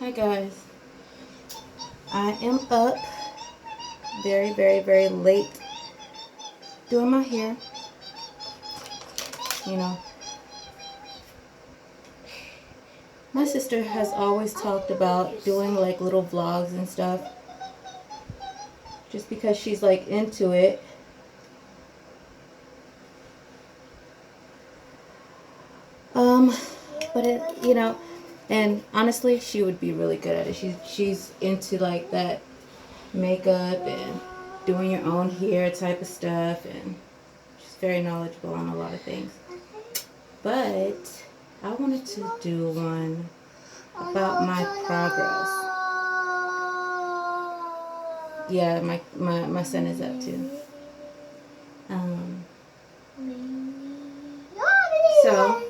Hi guys, I am up very, very, very late doing my hair. You know, my sister has always talked about doing like little vlogs and stuff just because she's like into it. But and honestly, she would be really good at it. She's into like that makeup and doing your own hair type of stuff, and she's very knowledgeable on a lot of things. But I wanted to do one about my progress. Yeah, my son is up too. So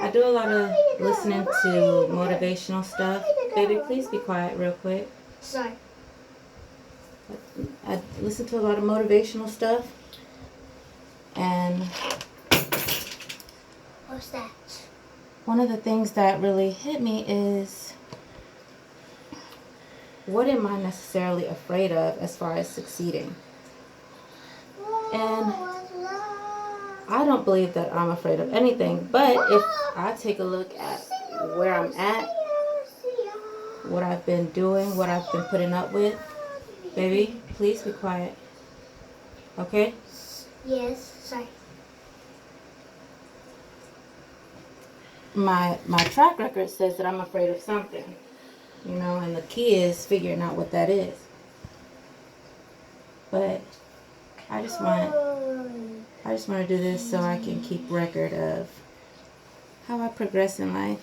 I do a lot of listening to motivational stuff. Baby, please be quiet real quick. Sorry. I listen to a lot of motivational stuff. And What's that? one of the things that really hit me is, what am I necessarily afraid of as far as succeeding? And I don't believe that I'm afraid of anything, but if I take a look at where I'm at, what I've been doing, what I've been putting up with, baby, please be quiet. Okay? Yes, sorry. My track record says that I'm afraid of something, and the key is figuring out what that is. But I just want to do this so I can keep record of how I progress in life.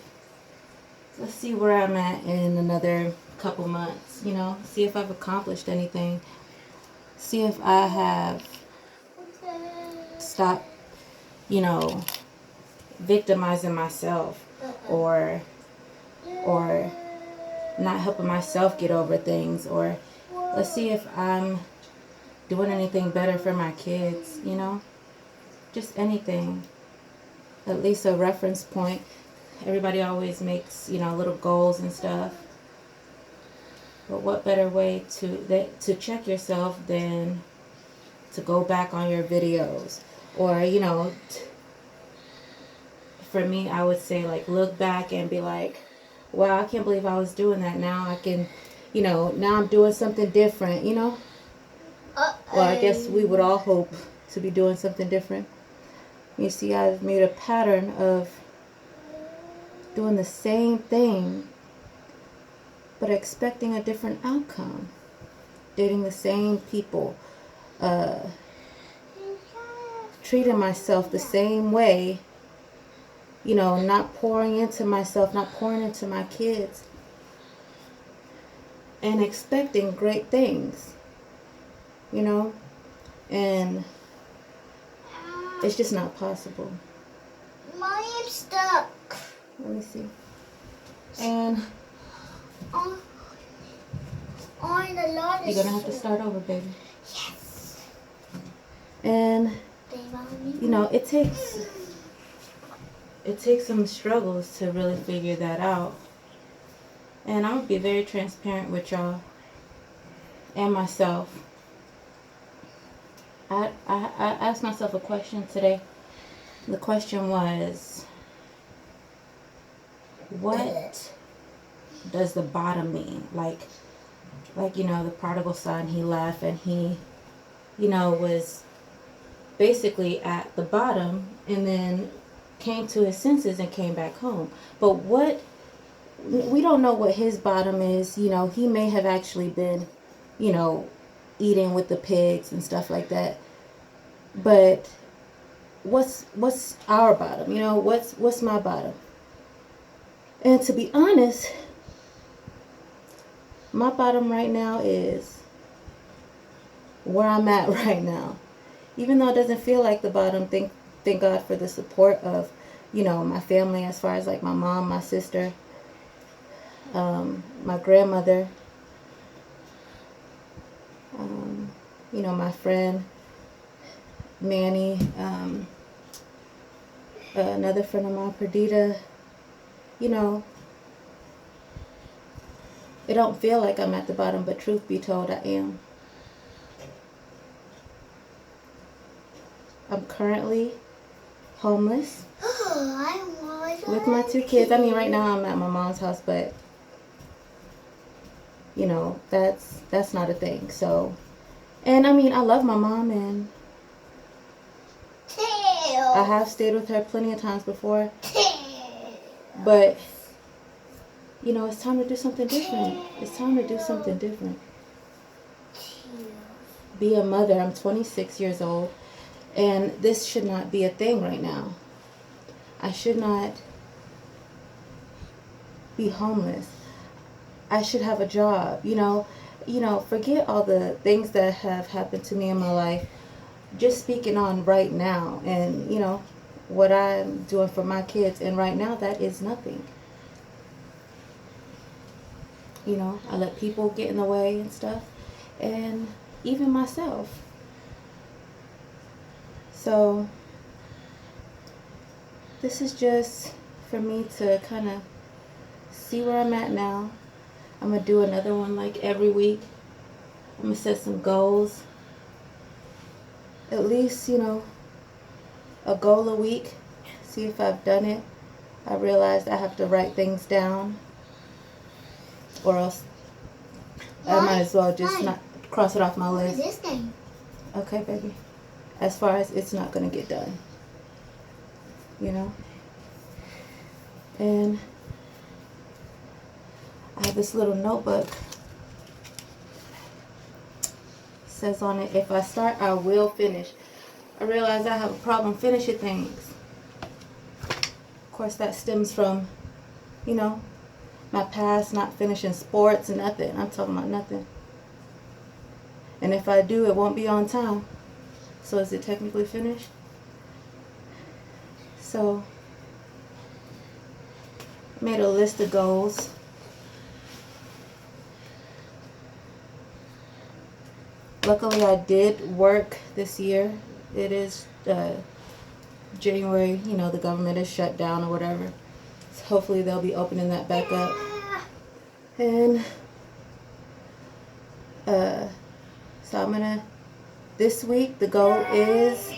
Let's see where I'm at in another couple months, see if I've accomplished anything. See if I have stopped, victimizing myself or not helping myself get over things, or let's see if I'm doing anything better for my kids, just anything, at least a reference point. Everybody always makes, little goals and stuff, but what better way to check yourself than to go back on your videos, or for me, I would say, like, look back and be like, wow, I can't believe I was doing that. Now I can, now I'm doing something different, Well, I guess we would all hope to be doing something different. You see, I've made a pattern of doing the same thing, but expecting a different outcome. Dating the same people, treating myself the same way, not pouring into myself, not pouring into my kids, and expecting great things, and it's just not possible. Mommy, I'm stuck. Let me see. And you're gonna have to start over, baby. Yes. And it takes some struggles to really figure that out. And I'm gonna be very transparent with y'all and myself. I asked myself a question today. The question was, what does the bottom mean? Like the prodigal son, he left and he, was basically at the bottom and then came to his senses and came back home. But we don't know what his bottom is. He may have actually been, eating with the pigs and stuff like that. But what's our bottom? What's my bottom? And to be honest, my bottom right now is where I'm at right now. Even though it doesn't feel like the bottom, thank God for the support of, my family, as far as like my mom, my sister, my grandmother, my friend Manny, another friend of mine, Perdita, It don't feel like I'm at the bottom, but truth be told, I am. I'm currently homeless with my 2 kids. I mean, right now I'm at my mom's house, but you know, that's not a thing. So, and I mean, I love my mom, and I have stayed with her plenty of times before, but you know, it's time to do something different. It's time to do something different. Be a mother. I'm 26 years old, and this should not be a thing right now. I should not be homeless. I should have a job. Forget all the things that have happened to me in my life. Just speaking on right now, and what I'm doing for my kids, and right now that is nothing. I let people get in the way and stuff, and even myself. So this is just for me to kind of see where I'm at now. I'm going to do another one like every week. I'm going to set some goals. At least, a goal a week. See if I've done it. I realized I have to write things down, or else I might as well just not cross it off my list. What is this name? Okay, baby. As far as it's not going to get done. And I have this little notebook. It says on it, if I start, I will finish. I realize I have a problem finishing things. Of course, that stems from, my past, not finishing sports and nothing. I'm talking about nothing. And if I do, it won't be on time. So is it technically finished? So I made a list of goals. Luckily, I did work this year. It is January, the government is shut down or whatever. So hopefully they'll be opening that back up. And so I'm gonna, this week the goal is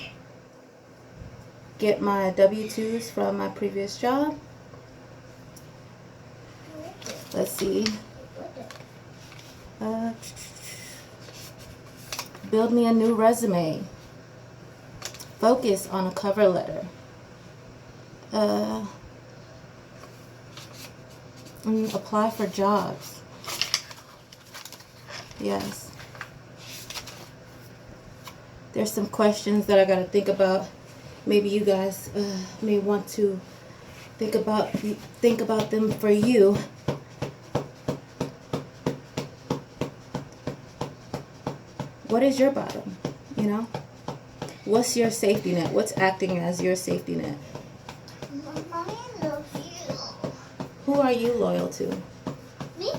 get my W-2s from my previous job. Let's see. Build me a new resume. Focus on a cover letter. And apply for jobs. Yes. There's some questions that I got to think about. Maybe you guys may want to think about them for you. What is your bottom? What's your safety net? What's acting as your safety net? Mommy loves you. Who are you loyal to? Me?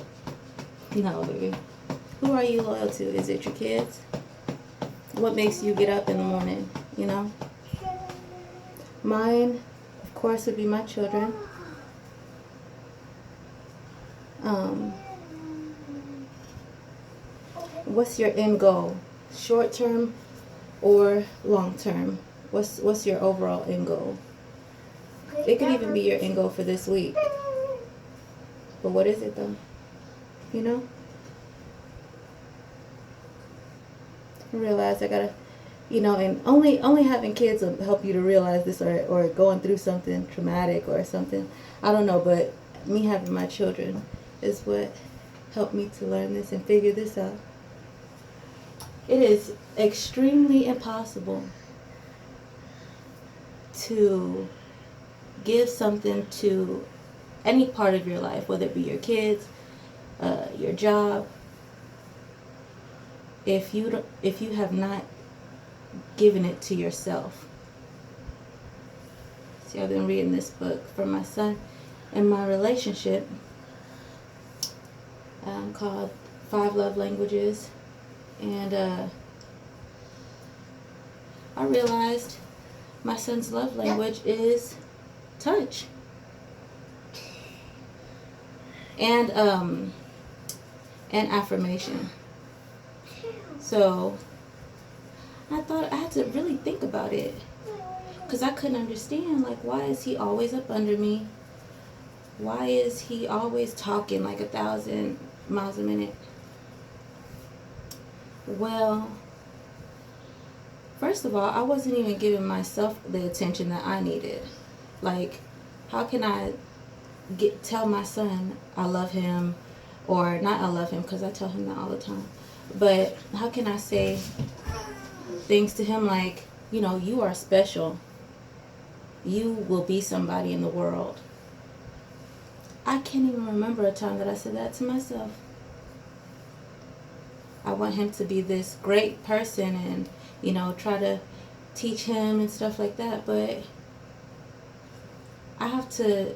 No, baby. Who are you loyal to? Is it your kids? What makes you get up in the morning? Mine, of course, would be my children. What's your end goal? Short term or long term? What's your overall end goal? It could even be your end goal for this week. But what is it though? I realize I gotta, and only having kids will help you to realize this, or going through something traumatic or something. I don't know, but me having my children is what helped me to learn this and figure this out. It is extremely impossible to give something to any part of your life, whether it be your kids, your job, if you have not given it to yourself. See, I've been reading this book for my son and my relationship, called 5 Love Languages. And I realized my son's love language is touch. And and affirmation. So I thought I had to really think about it, because I couldn't understand, like, why is he always up under me? Why is he always talking like 1,000 miles a minute? Well, first of all, I wasn't even giving myself the attention that I needed. Like, how can I tell my son I love him, or not I love him, because I tell him that all the time, but how can I say things to him like, you are special, you will be somebody in the world? I can't even remember a time that I said that to myself. I want him to be this great person and, try to teach him and stuff like that, but I have to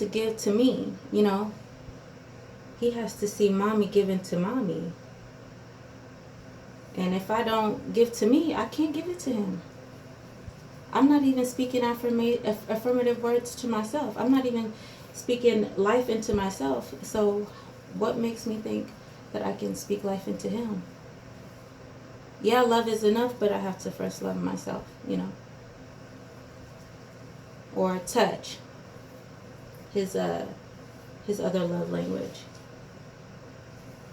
give to me, He has to see mommy giving to mommy. And if I don't give to me, I can't give it to him. I'm not even speaking affirmative words to myself. I'm not even speaking life into myself. So what makes me think that I can speak life into him? Yeah, love is enough, but I have to first love myself, Or touch, his other love language.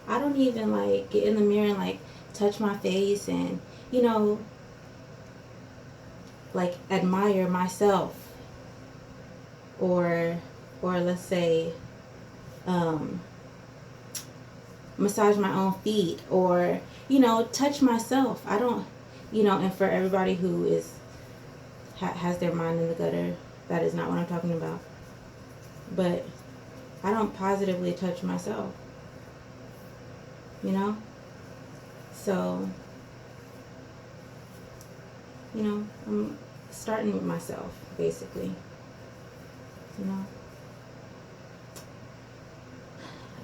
I don't even like get in the mirror and like touch my face and, like admire myself, or let's say massage my own feet, or touch myself. I don't, and for everybody who has their mind in the gutter, that is not what I'm talking about. But I don't positively touch myself, so I'm starting with myself, basically.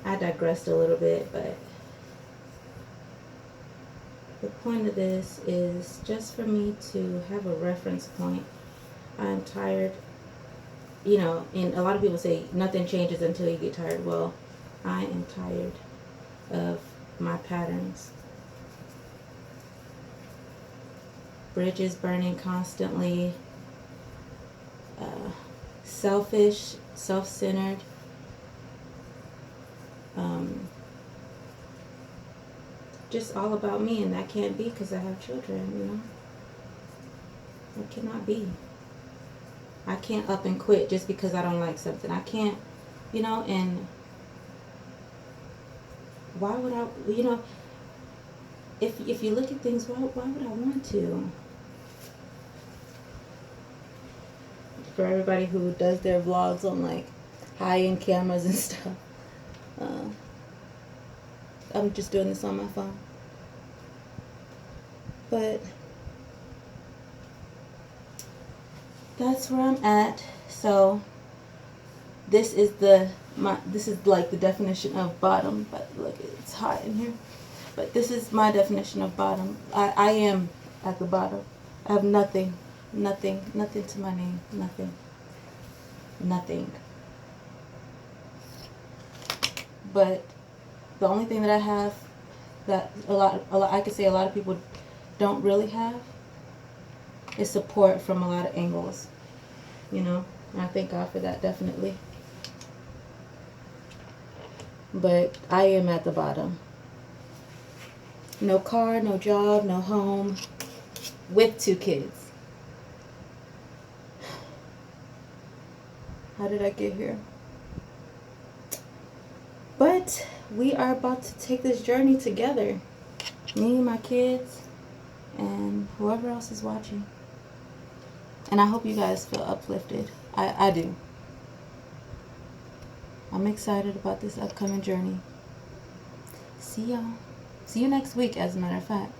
I digressed a little bit, but the point of this is just for me to have a reference point. I'm tired, and a lot of people say nothing changes until you get tired. Well, I am tired of my patterns. Bridges burning constantly, selfish, self-centered, just all about me, and that can't be because I have children, That cannot be. I can't up and quit just because I don't like something. I can't, and why would I, if you look at things, why would I want to? For everybody who does their vlogs on like high-end cameras and stuff, I'm just doing this on my phone. But that's where I'm at. So this is like the definition of bottom. But look, it's hot in here. But this is my definition of bottom. I am at the bottom. I have nothing to my name. Nothing. But the only thing that I have that I could say a lot of people don't really have is support from a lot of angles, and I thank God for that, definitely. But I am at the bottom. No car, no job, no home, with 2 kids. How did I get here? But we are about to take this journey together. Me, my kids, and whoever else is watching. And I hope you guys feel uplifted. I do. I'm excited about this upcoming journey. See y'all. See you next week, as a matter of fact.